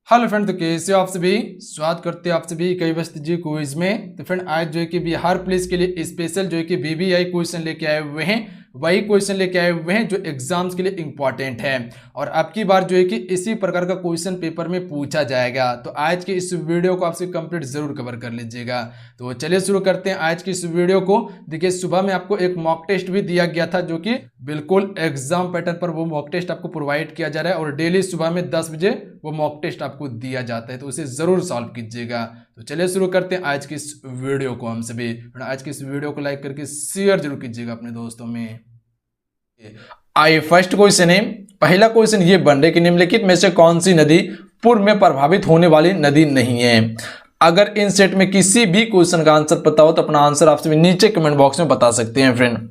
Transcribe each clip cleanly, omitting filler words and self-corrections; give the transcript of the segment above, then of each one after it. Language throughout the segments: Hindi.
हेलो फ्रेंड, तो कैसे हो आप सभी। स्वागत करते हैं आप सभी कई वस्त जी क्विज में। तो फ्रेंड आज जो है कि बिहार पुलिस के लिए स्पेशल जो है कि वीवीआई क्वेश्चन लेके आए हुए हैं। वही क्वेश्चन लेके आए हुए हैं जो एग्जाम्स के लिए इंपॉर्टेंट है और अब की बार जो है कि इसी प्रकार का क्वेश्चन पेपर में पूछा जाएगा। तो आज के इस वीडियो को आपसे कंप्लीट जरूर कवर कर लीजिएगा। तो चलिए शुरू करते हैं आज की इस वीडियो को। देखिए सुबह में आपको एक मॉक टेस्ट भी दिया गया था जो कि बिल्कुल एग्जाम पैटर्न पर वो मॉक टेस्ट आपको प्रोवाइड किया जा रहा है और डेली सुबह में 10 बजे वो मॉक टेस्ट आपको दिया जाता है, तो उसे जरूर सॉल्व कीजिएगा। तो चलिए शुरू करते हैं आज की इस वीडियो को। हम सभी आज की इस वीडियो को लाइक करके शेयर जरूर कीजिएगा अपने दोस्तों में। आइए फर्स्ट क्वेश्चन है। पहला क्वेश्चन ये बन रहा है कि निम्नलिखित में से कौन सी नदी पूर्व में प्रभावित होने वाली नदी नहीं है। अगर इन सेट में किसी भी क्वेश्चन का आंसर पता हो तो अपना आंसर आप सभी नीचे कमेंट बॉक्स में बता सकते हैं फ्रेंड।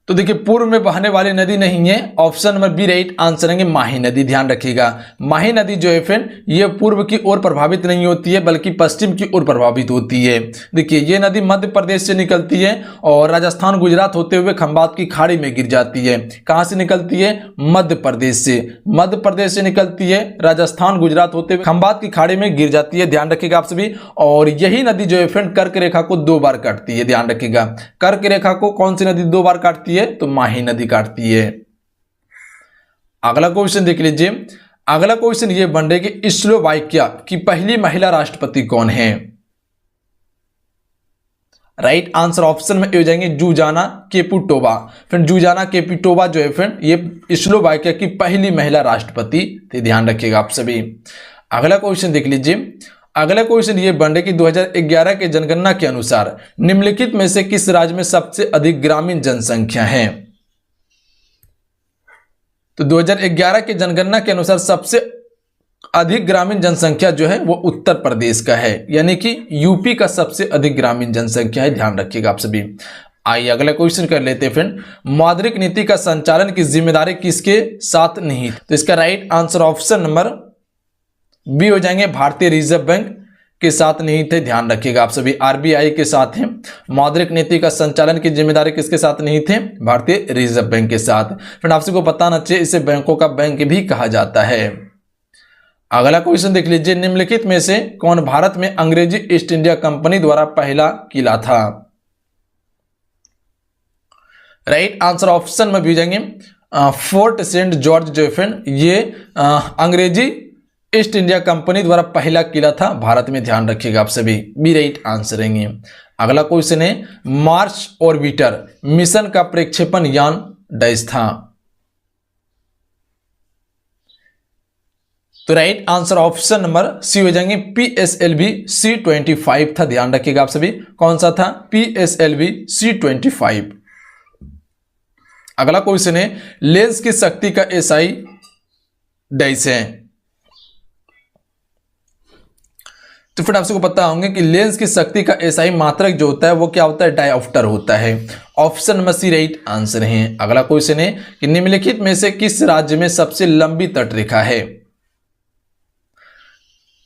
तो देखिए पूर्व में बहने वाली नदी नहीं है, option number B right answer है माही नदी। ध्यान रखिएगा माही नदी जो है फ्रेंड ये पूर्व की ओर प्रभावित नहीं होती है बल्कि पश्चिम की ओर प्रभावित होती है। देखिए ये नदी मध्य प्रदेश से निकलती है और राजस्थान गुजरात होते हुए खंबात की खाड़ी में गिर जाती है। कहां से निकलती है? मध्य प्रदेश से। मध्य प्रदेश से निकलती है, राजस्थान गुजरात होते हुए खंबात की खाड़ी में गिर जाती है। ध्यान रखिएगा आप सभी। और यही नदी जो है फ्रेंड कर्क रेखा को 2 बार काटती है। ध्यान रखिएगा कर्क रेखा को कौन सी नदी 2 बार काटती है? तो माही नदी काटती है। अगला क्वेश्चन देख लीजिए। अगला क्वेश्चन ये बन रहा है कि स्लोवाकिया की पहली महिला राष्ट्रपति कौन है। राइट आंसर ऑप्शन में हो जाएंगे जूजाना केपुटोवा। फ्रेंड जूजाना केपुटोवा जो है फ्रेंड ये स्लोवाकिया की पहली महिला राष्ट्रपति थी। ध्यान रखिएगा आप सभी। अगला क्वेश्चन देख लीजिए। अगला क्वेश्चन ये बन रहा है कि 2011 के जनगणना के अनुसार निम्नलिखित में से किस राज्य में सबसे अधिक ग्रामीण जनसंख्या है। तो 2011 के जनगणना के अनुसार सबसे अधिक ग्रामीण जनसंख्या जो है वो उत्तर प्रदेश का है, यानी कि यूपी का सबसे अधिक ग्रामीण जनसंख्या है। ध्यान रखिएगा आप सभी। आइए अगला क्वेश्चन कर लेते हैं फ्रेंड। मौद्रिक नीति का संचालन की जिम्मेदारी किसके साथ नहीं? तो इसका right answer option number B हो जाएंगे भारतीय रिजर्व बैंक के साथ नहीं थे। ध्यान रखिएगा आप सभी। आरबीआई के साथ हैं। मौद्रिक नीति का संचालन की जिम्मेदारी किसके साथ नहीं थे? भारतीय रिजर्व बैंक के साथ। फिर आप सबको पता ना चाहिए इसे बैंकों का बैंक भी कहा जाता है। अगला क्वेश्चन देख लीजिए। निम्नलिखित में से कौन भारत में अंग्रेजी ईस्ट इंडिया कंपनी द्वारा पहला किला था। राइट आंसर ऑप्शन में भी जाएंगे फोर्ट सेंट जॉर्ज जो फ्रेंड ये अंग्रेजी ईस्ट इंडिया कंपनी द्वारा पहला किला था भारत में। ध्यान रखिएगा आप सभी। बी राइट आंसर रहेंगे। अगला क्वेश्चन है मार्स ऑर्बिटर मिशन का प्रक्षेपण यान डैश था। तो right answer option number C हो जाएंगे PSLV C-25 था। ध्यान रखिएगा आप सभी। कौन सा था? PSLV C-25। अगला क्वेश्चन है लेंस की शक्ति का SI डैश है। तो फिर आप सबको पता होंगे कि लेंस की शक्ति का SI मात्रक जो होता है वो क्या होता है? डायोप्टर होता है। Option number C right answer है। अगला क्वेश्चन है कि निम्नलिखित में से किस राज्य में सबसे लंबी तटरेखा है।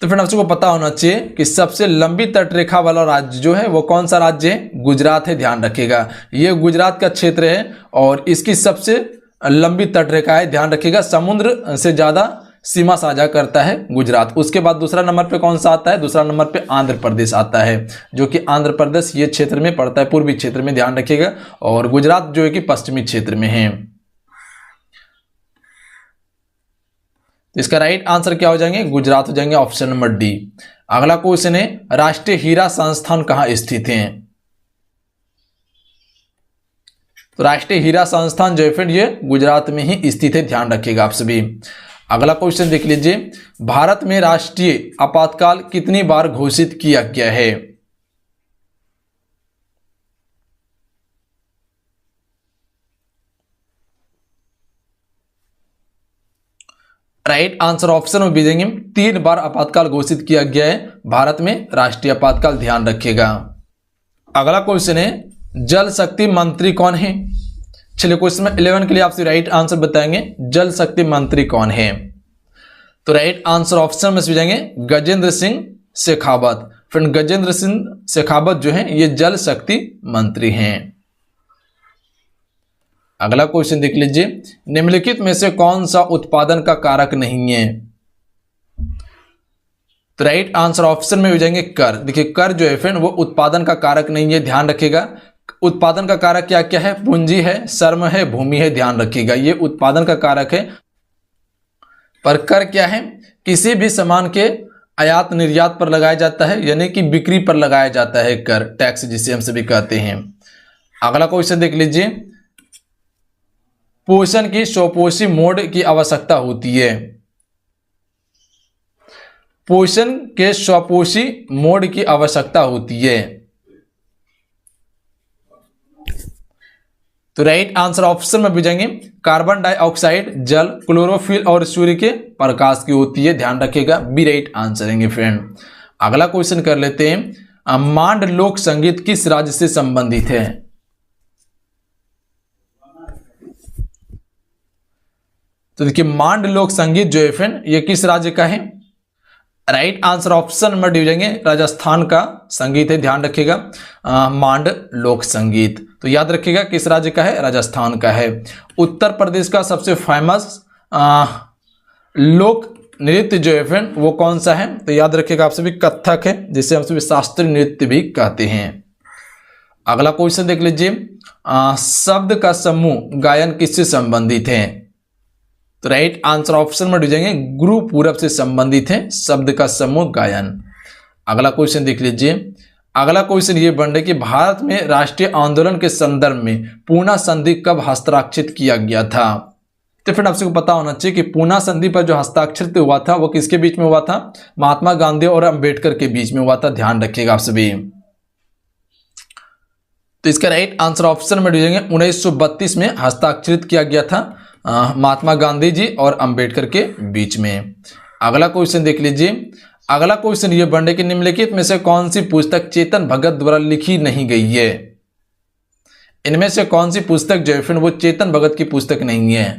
तो फिर आप सबको पता होना चाहिए कि सबसे लंबी तटरेखा वाला राज्य जो है वो कौन सा राज्य है? गुजरात है। ध्यान रखिएगा ये गुजरात का क्षेत्र है और इसकी सबसे लंबी तटरेखा है। ध्यान रखिएगा समुद्र से ज्यादा सीमा साझा करता है गुजरात। उसके बाद दूसरा नंबर पे कौन सा आता है? दूसरा नंबर पे आंध्र प्रदेश आता है, जो कि आंध्र प्रदेश ये क्षेत्र में पड़ता है, पूर्वी क्षेत्र में। ध्यान रखिएगा। और गुजरात जो है कि पश्चिमी क्षेत्र में है। इसका राइट आंसर क्या हो जाएंगे? गुजरात हो जाएंगे। Option number D. अगला क्वेश्चन है राष्ट्रीय हीरा संस्थान कहां स्थित है। तो राष्ट्रीय हीरा संस्थान जो है फ्रेंड ये गुजरात में ही स्थित है। ध्यान रखिएगा आप सभी। अगला क्वेश्चन देख लीजिए। भारत में राष्ट्रीय आपातकाल कितनी बार घोषित किया गया है। राइट आंसर ऑप्शन में भी देंगे 3 बार आपातकाल घोषित किया गया है भारत में राष्ट्रीय आपातकाल। ध्यान रखिएगा। अगला क्वेश्चन है जल शक्ति मंत्री कौन है। चलिए क्वेश्चन में 11 के लिए आपसे राइट आंसर बताएंगे जल शक्ति मंत्री कौन है। तो राइट आंसर ऑप्शन में से जाएंगे गजेंद्र सिंह शेखावत। फ्रेंड गजेंद्र सिंह शेखावत जो है ये जल शक्ति मंत्री हैं। अगला क्वेश्चन देख लीजिए, निम्नलिखित में से कौन सा उत्पादन का कारक नहीं है? तो राइट आंसर ऑप्शन में हो जाएंगे कर। देखिए कर जो है फ्रेंड वो उत्पादन का कारक नहीं है, ध्यान रखिएगा। उत्पादन का कारक क्या क्या है? पूंजी है, श्रम है, भूमि है, ध्यान रखिएगा, ये उत्पादन का कारक है। पर कर क्या है? किसी भी सामान के आयात निर्यात पर लगाया जाता है, यानी कि बिक्री पर लगाया जाता है कर, टैक्स जिसे हम सभी कहते हैं। अगला क्वेश्चन देख लीजिए, पोषण की स्वपोषी मोड की आवश्यकता होती है। पोषण के स्वपोषी मोड की आवश्यकता होती है। तो राइट आंसर ऑप्शन में भेजेंगे कार्बन डाइऑक्साइड, जल, क्लोरोफिल और सूर्य के प्रकाश की होती है, ध्यान रखिएगा, बी राइट आंसर है फ्रेंड। अगला क्वेश्चन कर लेते हैं, मांड लोक संगीत किस राज्य से संबंधित है? तो देखिए मांड लोक संगीत जो है फ्रेंड ये किस राज्य का है? Right answer option number D हो जाएंगे राजस्थान का संगीत है, ध्यान रखिएगा, मांड लोक संगीत। तो याद रखिएगा किस राज्य का है? राजस्थान का है। उत्तर प्रदेश का सबसे फेमस लोक नृत्य जो है फ्रेंड वो कौन सा है? तो याद रखिएगा आप सभी कथक है, जिसे हम सभी शास्त्रीय नृत्य भी कहते हैं। अगला क्वेश्चन देख लीजिए, शब्द का समूह गायन किससे संबंधित है? तो राइट आंसर ऑप्शन में जाएंगे गुरु पूरब से संबंधित है शब्द का समूह गायन। अगला क्वेश्चन देख लीजिए, अगला क्वेश्चन ये बन रहा है कि भारत में राष्ट्रीय आंदोलन के संदर्भ में पूना संधि कब हस्ताक्षरित किया गया था? तो फिर आपको पता होना चाहिए कि पूना संधि पर जो हस्ताक्षरित हुआ था वो किसके बीच में हुआ था? महात्मा गांधी और अंबेडकर के बीच में हुआ था, ध्यान रखिएगा आप सभी। तो इसका राइट आंसर ऑप्शन में जाएंगे 1932 में हस्ताक्षरित किया गया था महात्मा गांधी जी और अंबेडकर के बीच में। अगला क्वेश्चन देख लीजिए, अगला क्वेश्चन ये बन रहा है कि निम्नलिखित में से कौन सी पुस्तक चेतन भगत द्वारा लिखी नहीं गई है? इनमें से कौन सी पुस्तक जो है फिर वो चेतन भगत की पुस्तक नहीं है?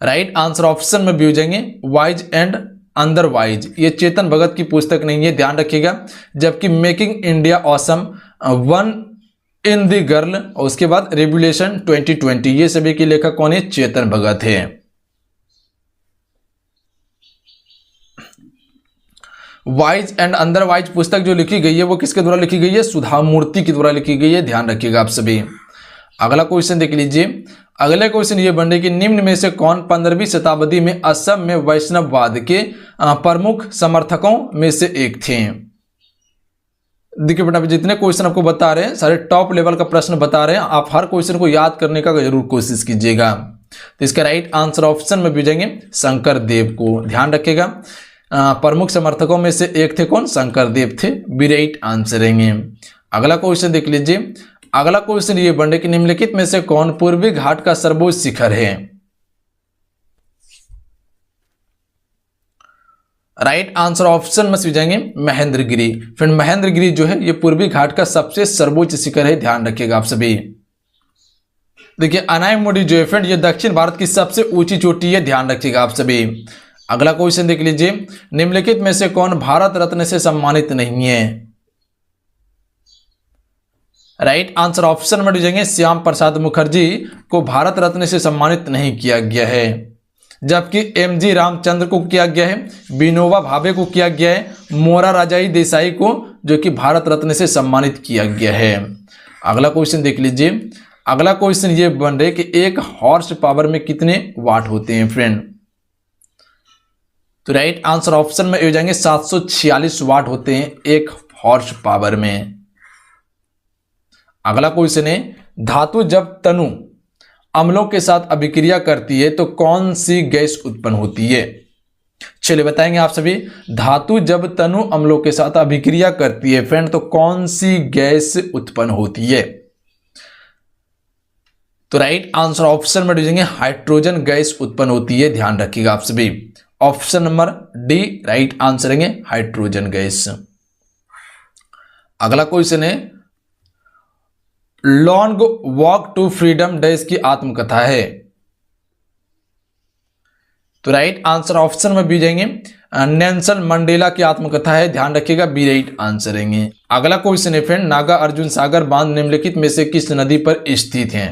राइट आंसर ऑप्शन में भी हो जाएंगे वाइज एंड अदरवाइज, ये चेतन भगत की पुस्तक नहीं है, ध्यान रखिएगा। जबकि making India awesome, one in the girl और उसके बाद रेवोल्यूशन 2020 ये सभी के लेखक कौन है? चेतन भगत है। वाइज एंड अदरवाइज पुस्तक जो लिखी गई है वो किसके द्वारा लिखी गई है? सुधा मूर्ति के द्वारा लिखी गई है, ध्यान रखिएगा आप सभी। अगला क्वेश्चन देख लीजिए, अगले क्वेश्चन ये बन रहे कि निम्न में से कौन 15वीं शताब्दी में असम में वैष्णववाद के प्रमुख समर्थकों में से एक थे? देखिए बेटा जितने क्वेश्चन आपको बता रहे हैं सारे टॉप लेवल का प्रश्न बता रहे हैं, आप हर क्वेश्चन को याद करने का जरूर कोशिश कीजिएगा। तो इसका राइट आंसर ऑप्शन में भेजेंगे शंकर देव को, ध्यान रखिएगा। प्रमुख समर्थकों में से एक थे कौन? शंकर देव थे, बी राइट आंसर रहेंगे। अगला क्वेश्चन देख लीजिए, अगला क्वेश्चन ये बन रहा है कि निम्नलिखित में से कौन पूर्वी घाट का सर्वोच्च शिखर है? राइट आंसर ऑप्शन में से जाएंगे महेंद्रगिरी। फिर महेंद्रगिरी जो है ये पूर्वी घाट का सबसे सर्वोच्च शिखर है, ध्यान रखिएगा आप सभी। देखिए अनायमुडी जो है फ्रेंड ये दक्षिण भारत की सबसे ऊंची चोटी है, ध्यान रखिएगा आप सभी। अगला क्वेश्चन देख लीजिए, निम्नलिखित में से कौन भारत रत्न से सम्मानित नहीं है? राइट आंसर ऑप्शन में जाएंगे श्याम प्रसाद मुखर्जी को भारत रत्न से सम्मानित नहीं किया गया है, जबकि एमजी रामचंद्र को किया गया है, विनोबा भावे को किया गया है, मोरारजी देसाई को जो कि भारत रत्न से सम्मानित किया गया है। अगला क्वेश्चन देख लीजिए, अगला क्वेश्चन ये बन रहे कि एक हॉर्स पावर में कितने वाट होते हैं फ्रेंड? तो राइट आंसर ऑप्शन में हो जाएंगे 746 वाट होते हैं एक हॉर्स पावर में। अगला क्वेश्चन है, धातु जब तनु अम्लों के साथ अभिक्रिया करती है तो कौन सी गैस उत्पन्न होती है? चलिए बताएंगे आप सभी, धातु जब तनु अम्लों के साथ अभिक्रिया करती है फ्रेंड तो कौन सी गैस उत्पन्न होती है? तो राइट आंसर ऑप्शन में दीजिएंगे हाइड्रोजन गैस उत्पन्न होती है, ध्यान रखिएगा आप सभी। Option number D right answer है हाइड्रोजन गैस। अगला क्वेश्चन है, long walk to freedom dash की आत्मकथा है? तो राइट आंसर ऑप्शन में भी जाएंगे नेल्सन मंडेला की आत्मकथा है, ध्यान रखिएगा, बी राइट आंसर रहेंगे। अगला क्वेश्चन है फ्रेंड, नागा अर्जुन सागर बांध निम्नलिखित में से किस नदी पर स्थित है?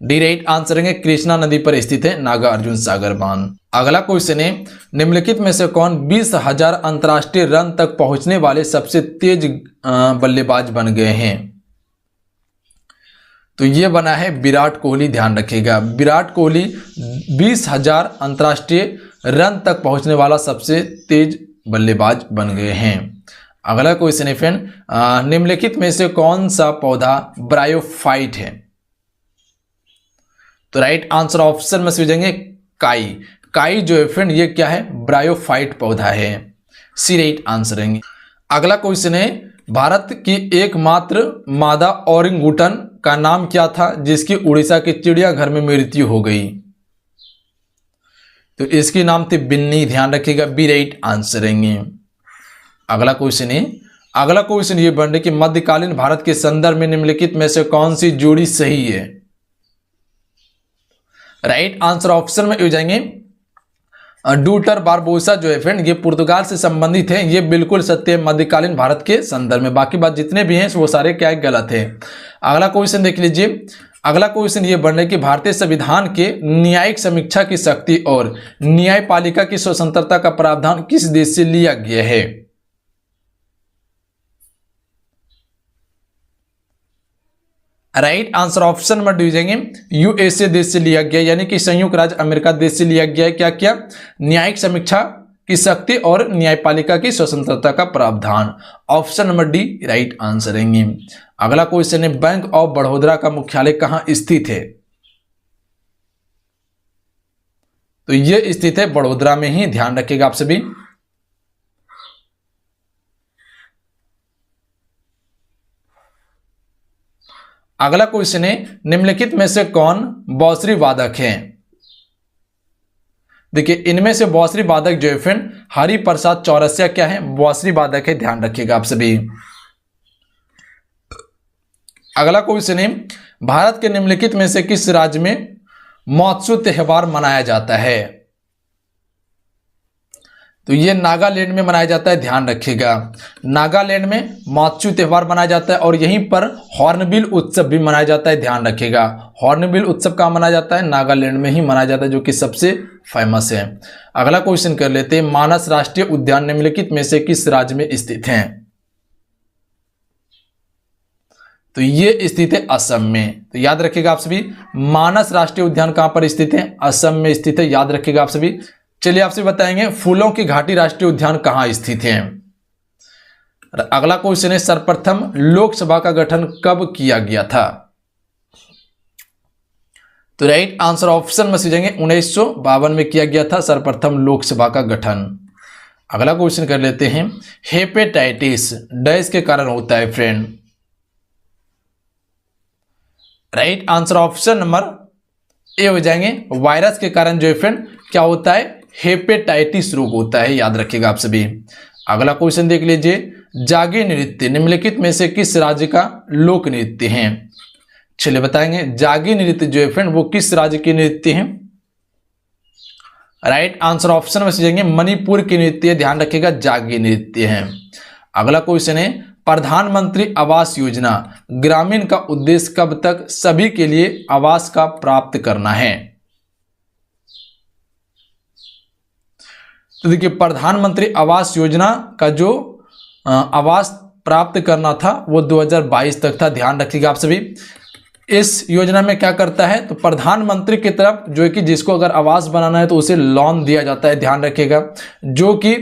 डी राइट आंसर है, कृष्णा नदी पर स्थित है नागार्जुन सागर बांध। अगला क्वेश्चन है, निम्नलिखित में से कौन 20,000 अंतरराष्ट्रीय रन तक पहुंचने वाले सबसे तेज बल्लेबाज बन गए हैं? तो ये बना है विराट कोहली। ध्यान रखिएगा, विराट कोहली 20,000 अंतरराष्ट्रीय रन तक पहुंचने वाला सबसे तेज बल्लेबाज बन गए हैं। अगला क्वेश्चन है फ्रेंड, निम्नलिखित में से कौन सा पौधा ब्रायोफाइट है? तो राइट आंसर ऑप्शन में से जाएंगे काई। काई जो है फ्रेंड ये क्या है? ब्रायोफाइट पौधा है। सी राइट आंसर है। अगला क्वेश्चन है, भारत की एकमात्र मादा ओरंगुटन का नाम क्या था जिसकी उड़ीसा के चिड़ियाघर में मृत्यु हो गई? तो इसकी नाम थी बिन्नी। ध्यान रखिएगा, बी राइट आंसर है। अगला क्वेश्चन है, अगला क्वेश्चन ये बन रहा है कि मध्यकालीन भारत के संदर्भ में निम्नलिखित में से कौन सी जोड़ी सही है? राइट आंसर ऑप्शन में हो जाएंगे डूटर बारबोसा जो है फ्रेंड ये पुर्तगाल से संबंधित है। ये बिल्कुल सत्य है मध्यकालीन भारत के संदर्भ में। बाकी बात जितने भी हैं वो सारे क्या है? गलत है। अगला क्वेश्चन देख लीजिए। अगला क्वेश्चन ये बन रहा है कि भारतीय संविधान के न्यायिक समीक्षा की शक्ति और न्यायपालिका की स्वतंत्रता का प्रावधान किस देश से लिया गया है? Right answer option number D जाएंगे यूएसए देश से लिया गया, यानी कि संयुक्त राज्य अमेरिका देश से लिया गया है। क्या क्या? न्यायिक समीक्षा की शक्ति और न्यायपालिका की स्वतंत्रता का प्रावधान। Option number D right answer है। अगला क्वेश्चन है, बैंक ऑफ बड़ौदा का मुख्यालय कहां स्थित है? तो यह स्थित है बड़ौदा में ही। ध्यान रखिएगा आप सभी। अगला क्वेश्चन है, निम्नलिखित में से कौन बांसुरी वादक है? देखिए इनमें से बांसुरी वादक जो है फ्रेंड हरि प्रसाद चौरसिया क्या है? बांसुरी वादक है। ध्यान रखिएगा आप सभी। अगला क्वेश्चन है, भारत के निम्नलिखित में से किस राज्य में महोत्सव त्योहार मनाया जाता है? तो ये नागालैंड में मनाया जाता है। ध्यान रखिएगा, नागालैंड में महोत्सव त्योहार मनाया जाता है और यहीं पर हॉर्नबिल उत्सव भी मनाया जाता है। ध्यान रखिएगा, हॉर्नबिल उत्सव कहाँ मनाया जाता है? नागालैंड में ही मनाया जाता है, जो कि सबसे फेमस है। अगला क्वेश्चन कर लेते हैं, मानस राष्ट्रीय उद्यान निम्नलिखित में से किस राज्य में स्थित है? तो ये स्थित है असम में। तो याद रखिएगा आप सभी, मानस राष्ट्रीय उद्यान कहां पर स्थित है? असम में स्थित है। याद रखिएगा आप सभी। चलिए आपसे बताएंगे, फूलों की घाटी राष्ट्रीय उद्यान कहां स्थित है? अगला क्वेश्चन है, सर्वप्रथम लोकसभा का गठन कब किया गया था? तो राइट आंसर ऑप्शन में जाएंगे 1952 में किया गया था सर्वप्रथम लोकसभा का गठन। अगला क्वेश्चन कर लेते हैं, हेपेटाइटिस डैश के कारण होता है friend? Right answer option number A हो जाएंगे, वायरस के कारण जो है फ्रेंड क्या होता है? हेपेटाइटिस रोग होता है। याद रखिएगा आप सभी। अगला क्वेश्चन देख लीजिए, जागी नृत्य निम्नलिखित में से किस राज्य का लोक नृत्य है? चलिए बताएंगे, जागी नृत्य जो है फ्रेंड वो किस राज्य के नृत्य हैं? राइट आंसर ऑप्शन में से जाएंगे मणिपुर के नृत्य। ध्यान रखिएगा, जागी नृत्य है। अगला क्वेश्चन है, प्रधानमंत्री आवास योजना ग्रामीण का उद्देश्य कब तक सभी के लिए आवास का प्राप्त करना है? तो देखिए प्रधानमंत्री आवास योजना का जो आवास प्राप्त करना था वो 2022 तक था। ध्यान रखिएगा आप सभी। इस योजना में क्या करता है? तो प्रधानमंत्री की तरफ जो है कि जिसको अगर आवास बनाना है तो उसे लोन दिया जाता है। ध्यान रखिएगा, जो कि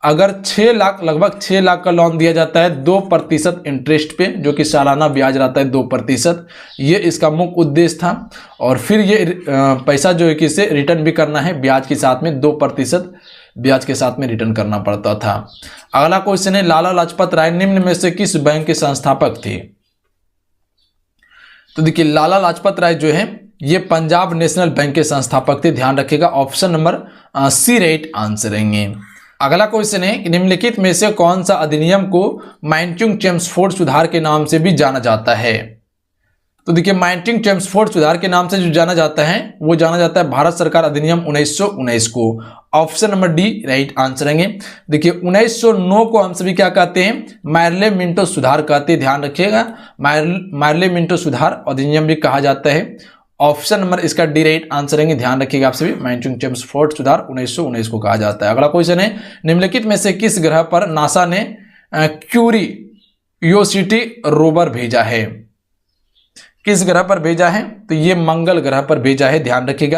अगर 6 लाख लगभग 6 लाख का लोन दिया जाता है 2% इंटरेस्ट पे, जो कि सालाना ब्याज रहता है 2%। ये इसका मुख्य उद्देश्य था। और फिर ये पैसा जो है कि इसे रिटर्न भी करना है ब्याज के साथ में, 2% ब्याज के साथ में रिटर्न करना पड़ता था। अगला क्वेश्चन है, लाला लाजपत राय निम्न में से किस बैंक के संस्थापक थे? तो देखिए लाला लाजपत राय जो है ये पंजाब नेशनल बैंक के संस्थापक थे। ध्यान रखिएगा, option number C right answer रहेंगे। अगला क्वेश्चन है, निम्नलिखित में से कौन सा अधिनियम को मैंटिंग-चेम्सफोर्ड सुधार के नाम से भी जाना जाता है? तो देखिए मैंटिंग-चेम्सफोर्ड सुधार के नाम से जो जाना जाता है वो जाना जाता है भारत सरकार अधिनियम 1919 को। Option number D right answer रहेंगे। देखिए 1909 को हम सभी क्या कहते हैं? मैरले मिंटो सुधार कहते हैं। ध्यान रखिएगा, मैरले मिंटो सुधार अधिनियम भी कहा जाता है। ऑप्शन नंबर इसका डी राइट आंसर रहेंगे। ध्यान रखिएगा आप सभी। मैन्युफैक्चरिंग चेम्सफोर्ड सुधार 1919 को कहा जाता है। अगला क्वेश्चन है, निम्नलिखित में से किस ग्रह पर नासा ने क्यूरियोसिटी रोवर भेजा है? किस ग्रह पर भेजा है? तो ये मंगल ग्रह पर भेजा है। ध्यान रखिएगा।